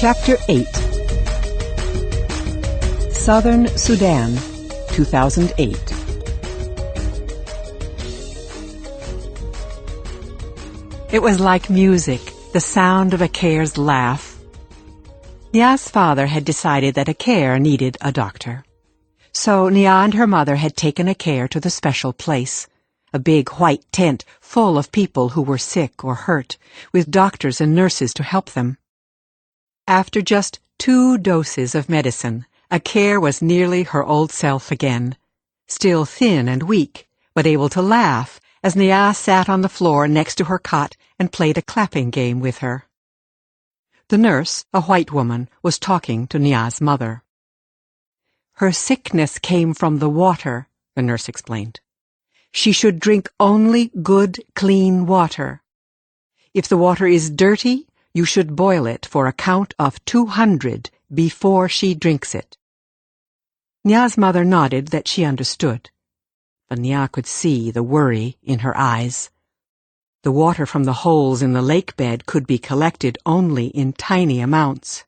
Chapter 8. Southern Sudan, 2008. It was like music, the sound of Aker's laugh. Nia's father had decided that Aker needed a doctor. So Nia and her mother had taken Aker to the special place, a big white tent full of people who were sick or hurt, with doctors and nurses to help them. After just 2 doses of medicine, Aker was nearly her old self again, still thin and weak, but able to laugh as Nia sat on the floor next to her cot and played a clapping game with her. The nurse, a white woman, was talking to Nia's mother. Her sickness came from the water, the nurse explained. She should drink only good, clean water. If the water is dirty, you should boil it for a count of 200 before she drinks it. Nia's mother nodded that she understood, but Nia could see the worry in her eyes. The water from the holes in the lake bed could be collected only in tiny amounts.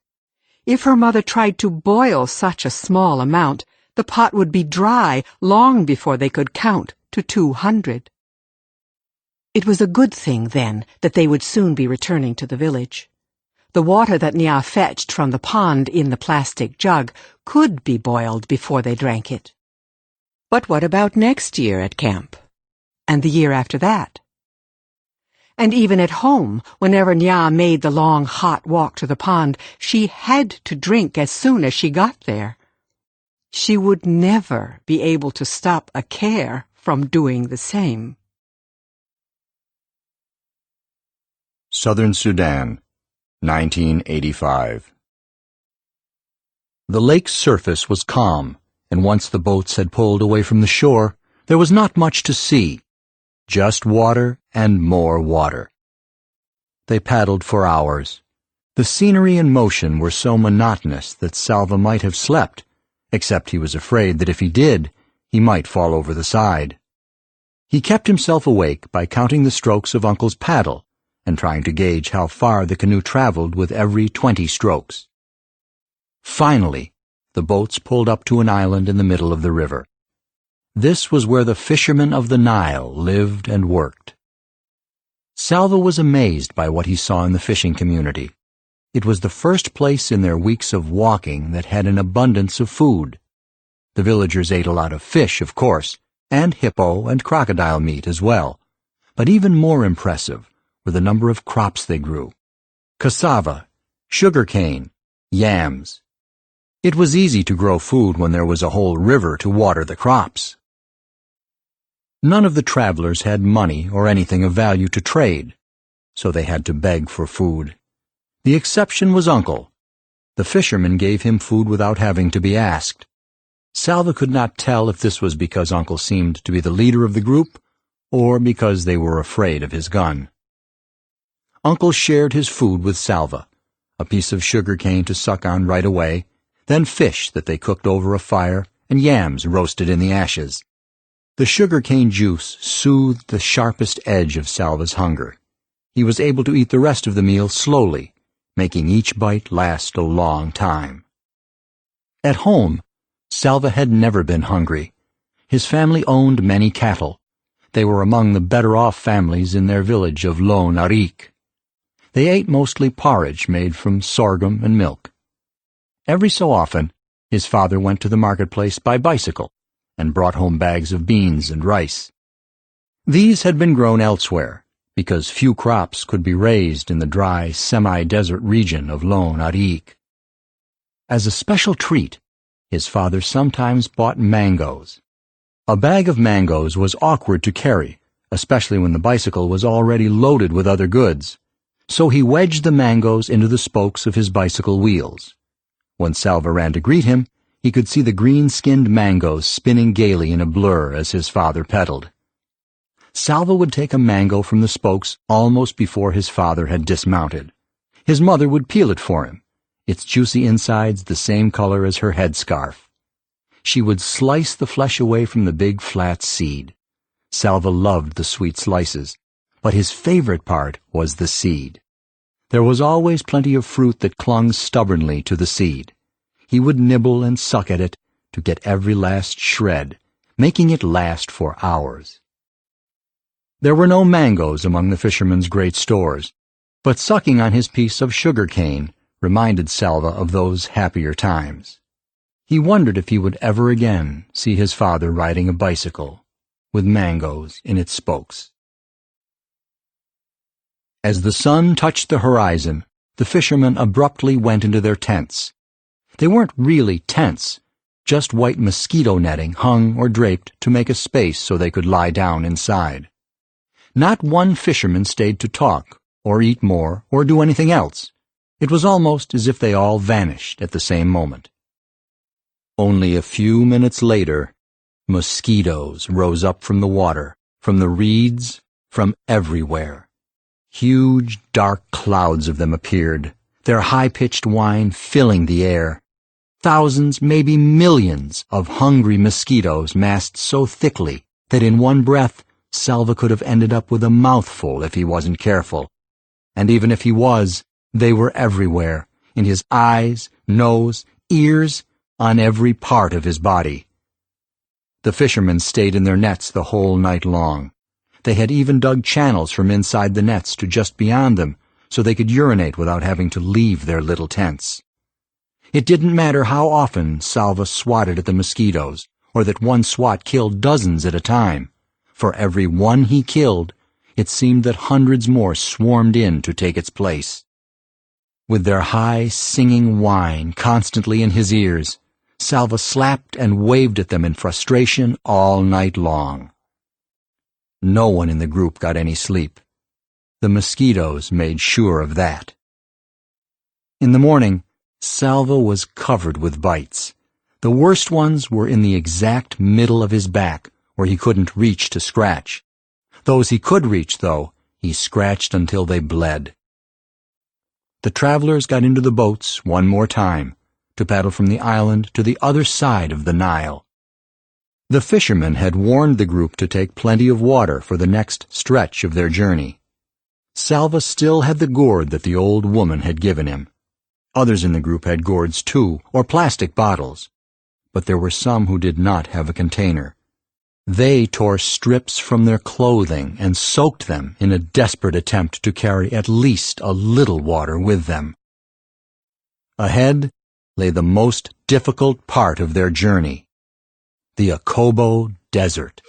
If her mother tried to boil such a small amount, the pot would be dry long before they could count to 200. It was a good thing, then, that they would soon be returning to the village. The water that Nia fetched from the pond in the plastic jug could be boiled before they drank it. But what about next year at camp? And the year after that? And even at home, whenever Nia made the long, hot walk to the pond, she had to drink as soon as she got there. She would never be able to stop Aker from doing the same. Southern Sudan, 1985. The lake's surface was calm, and once the boats had pulled away from the shore, there was not much to see, just water and more water. They paddled for hours. The scenery and motion were so monotonous that Salva might have slept, except he was afraid that if he did, he might fall over the side. He kept himself awake by counting the strokes of Uncle's paddle and trying to gauge how far the canoe traveled with every 20 strokes. Finally, the boats pulled up to an island in the middle of the river. This was where the fishermen of the Nile lived and worked. Salva was amazed by what he saw in the fishing community. It was the first place in their weeks of walking that had an abundance of food. The villagers ate a lot of fish, of course, and hippo and crocodile meat as well. But even more impressive were the number of crops they grew: cassava, sugar cane, yams. It was easy to grow food when there was a whole river to water the crops. None of the travelers had money or anything of value to trade, so they had to beg for food. The exception was Uncle. The fishermen gave him food without having to be asked. Salva could not tell if this was because Uncle seemed to be the leader of the group or because they were afraid of his gun. Uncle shared his food with Salva, a piece of sugar cane to suck on right away, then fish that they cooked over a fire, and yams roasted in the ashes. The sugar cane juice soothed the sharpest edge of Salva's hunger. He was able to eat the rest of the meal slowly, making each bite last a long time. At home, Salva had never been hungry. His family owned many cattle. They were among the better-off families in their village of Lone Arik. They ate mostly porridge made from sorghum and milk. Every so often, his father went to the marketplace by bicycle and brought home bags of beans and rice. These had been grown elsewhere, because few crops could be raised in the dry, semi-desert region of Lone Arik. As a special treat, his father sometimes bought mangoes. A bag of mangoes was awkward to carry, especially when the bicycle was already loaded with other goods, so he wedged the mangoes into the spokes of his bicycle wheels. When Salva ran to greet him, he could see the green-skinned mangoes spinning gaily in a blur as his father pedaled. Salva would take a mango from the spokes almost before his father had dismounted. His mother would peel it for him, its juicy insides the same color as her headscarf. She would slice the flesh away from the big flat seed. Salva loved the sweet slices, but his favorite part was the seed. There was always plenty of fruit that clung stubbornly to the seed. He would nibble and suck at it to get every last shred, making it last for hours. There were no mangoes among the fisherman's great stores, but sucking on his piece of sugar cane reminded Salva of those happier times. He wondered if he would ever again see his father riding a bicycle with mangoes in its spokes. As the sun touched the horizon, the fishermen abruptly went into their tents. They weren't really tents, just white mosquito netting hung or draped to make a space so they could lie down inside. Not one fisherman stayed to talk, or eat more, or do anything else. It was almost as if they all vanished at the same moment. Only a few minutes later, mosquitoes rose up from the water, from the reeds, from everywhere. Huge, dark clouds of them appeared, their high-pitched whine filling the air. Thousands, maybe millions, of hungry mosquitoes massed so thickly that in one breath Salva could have ended up with a mouthful if he wasn't careful. And even if he was, they were everywhere, in his eyes, nose, ears, on every part of his body. The fishermen stayed in their nets the whole night long. They had even dug channels from inside the nets to just beyond them, so they could urinate without having to leave their little tents. It didn't matter how often Salva swatted at the mosquitoes, or that one swat killed dozens at a time. For every one he killed, it seemed that hundreds more swarmed in to take its place. With their high, singing whine constantly in his ears, Salva slapped and waved at them in frustration all night long. No one in the group got any sleep. The mosquitoes made sure of that. In the morning, Salva was covered with bites. The worst ones were in the exact middle of his back, where he couldn't reach to scratch. Those he could reach, though, he scratched until they bled. The travelers got into the boats one more time, to paddle from the island to the other side of the Nile. The fishermen had warned the group to take plenty of water for the next stretch of their journey. Salva still had the gourd that the old woman had given him. Others in the group had gourds too, or plastic bottles. But there were some who did not have a container. They tore strips from their clothing and soaked them in a desperate attempt to carry at least a little water with them. Ahead lay the most difficult part of their journey, the Akobo Desert.